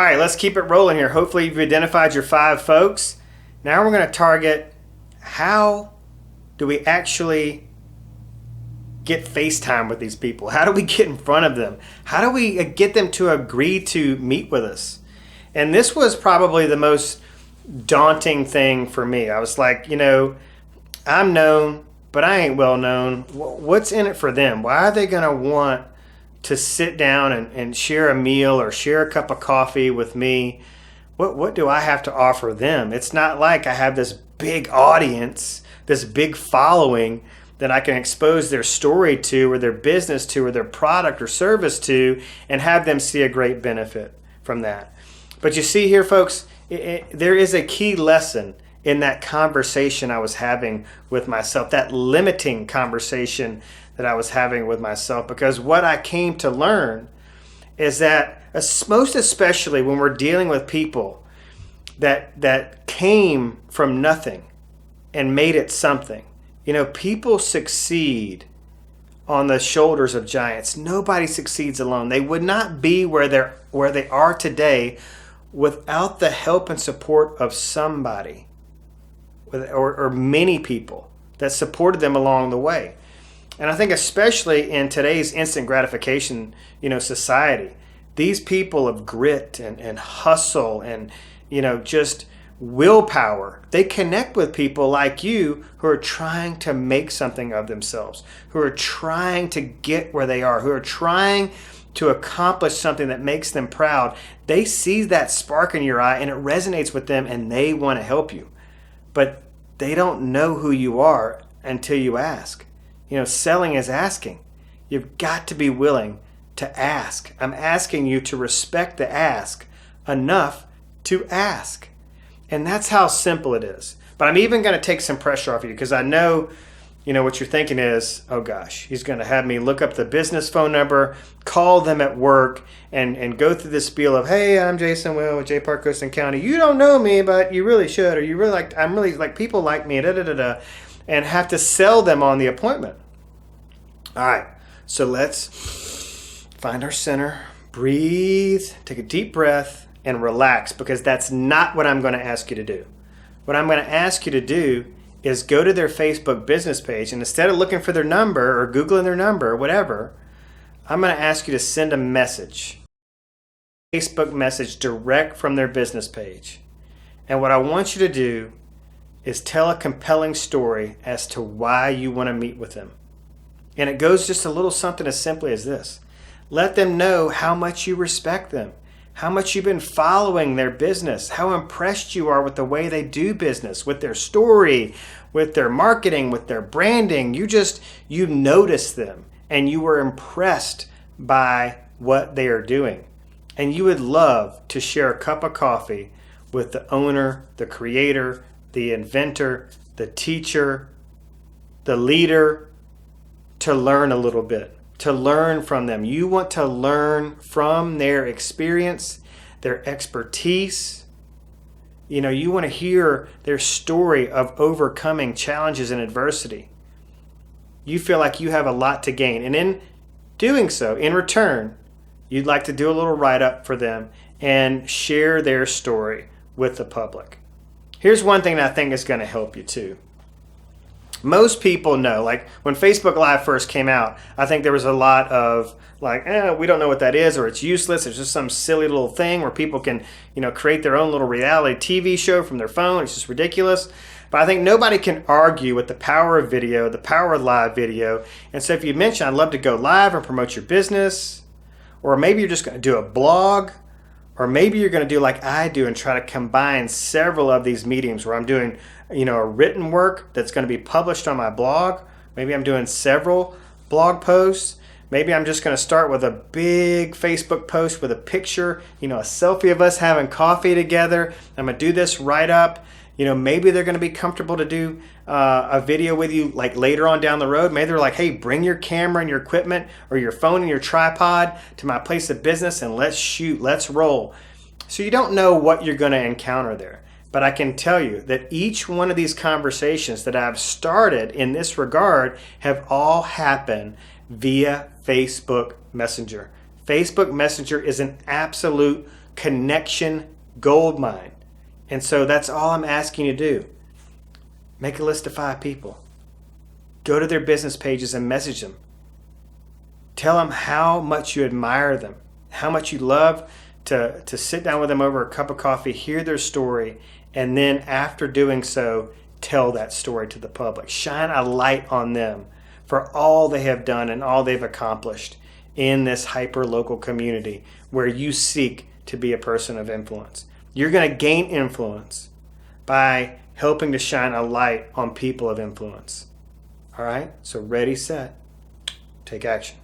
right, let's keep it rolling here. Hopefully you've identified your 5 folks. Now we're going to target how do we actually get FaceTime with these people? How do we get in front of them? How do we get them to agree to meet with us? And this was probably the most daunting thing for me. I was like, I'm known, but I ain't well known. What's in it for them? Why are they going to want to sit down and share a meal or share a cup of coffee with me? What do I have to offer them? It's not like I have this big audience, this big following that I can expose their story to or their business to or their product or service to and have them see a great benefit from that. But you see here, folks, there is a key lesson in that conversation I was having with myself, that limiting conversation that I was having with myself, because what I came to learn is that most especially when we're dealing with people that came from nothing and made it something, people succeed on the shoulders of giants. Nobody succeeds alone. They would not be where they are today without the help and support of somebody or many people that supported them along the way. And I think especially in today's instant gratification, society, these people of grit and hustle and, just willpower, they connect with people like you who are trying to make something of themselves, who are trying to get where they are, who are trying to accomplish something that makes them proud. They see that spark in your eye and it resonates with them and they want to help you. But they don't know who you are until you ask. Selling is asking. You've got to be willing to ask. I'm asking you to respect the ask enough to ask. And that's how simple it is. But I'm even going to take some pressure off you because I know, what you're thinking is, oh gosh, he's going to have me look up the business phone number, call them at work, and go through this spiel of, hey, I'm Jason Will with J Park Coastal County. You don't know me, but you really should, or you really I'm really like people like me, and have to sell them on the appointment. All right, so let's find our center, breathe, take a deep breath, and relax, because that's not what I'm going to ask you to do. What I'm going to ask you to do is go to their Facebook business page, and instead of looking for their number or Googling their number or whatever, I'm going to ask you to send a message, Facebook message direct from their business page. And what I want you to do is tell a compelling story as to why you want to meet with them. And it goes just a little something as simply as this. Let them know how much you respect them, how much you've been following their business, how impressed you are with the way they do business, with their story, with their marketing, with their branding. You noticed them and you were impressed by what they are doing. And you would love to share a cup of coffee with the owner, the creator, the inventor, the teacher, the leader, to learn a little bit, to learn from them. You want to learn from their experience, their expertise. You want to hear their story of overcoming challenges and adversity. You feel like you have a lot to gain. And in doing so, in return, you'd like to do a little write-up for them and share their story with the public. Here's one thing that I think is going to help you too. Most people know, like when Facebook Live first came out, I think there was a lot of like, we don't know what that is, or it's useless. It's just some silly little thing where people can, create their own little reality TV show from their phone. It's just ridiculous. But I think nobody can argue with the power of video, the power of live video. And so if you mention, I'd love to go live and promote your business, or maybe you're just going to do a blog, or maybe you're going to do like I do and try to combine several of these mediums where I'm doing, a written work that's going to be published on my blog. Maybe I'm doing several blog posts. Maybe I'm just going to start with a big Facebook post with a picture, a selfie of us having coffee together. I'm going to do this right up. Maybe they're going to be comfortable to do a video with you like later on down the road. Maybe they're like, hey, bring your camera and your equipment or your phone and your tripod to my place of business and let's shoot, let's roll. So you don't know what you're going to encounter there. But I can tell you that each one of these conversations that I've started in this regard have all happened via Facebook Messenger. Facebook Messenger is an absolute connection gold mine. And so that's all I'm asking you to do. Make a list of 5 people. Go to their business pages and message them. Tell them how much you admire them, how much you love to sit down with them over a cup of coffee, hear their story, and then after doing so, tell that story to the public. Shine a light on them for all they have done and all they've accomplished in this hyper-local community where you seek to be a person of influence. You're going to gain influence by helping to shine a light on people of influence. All right? So ready, set, take action.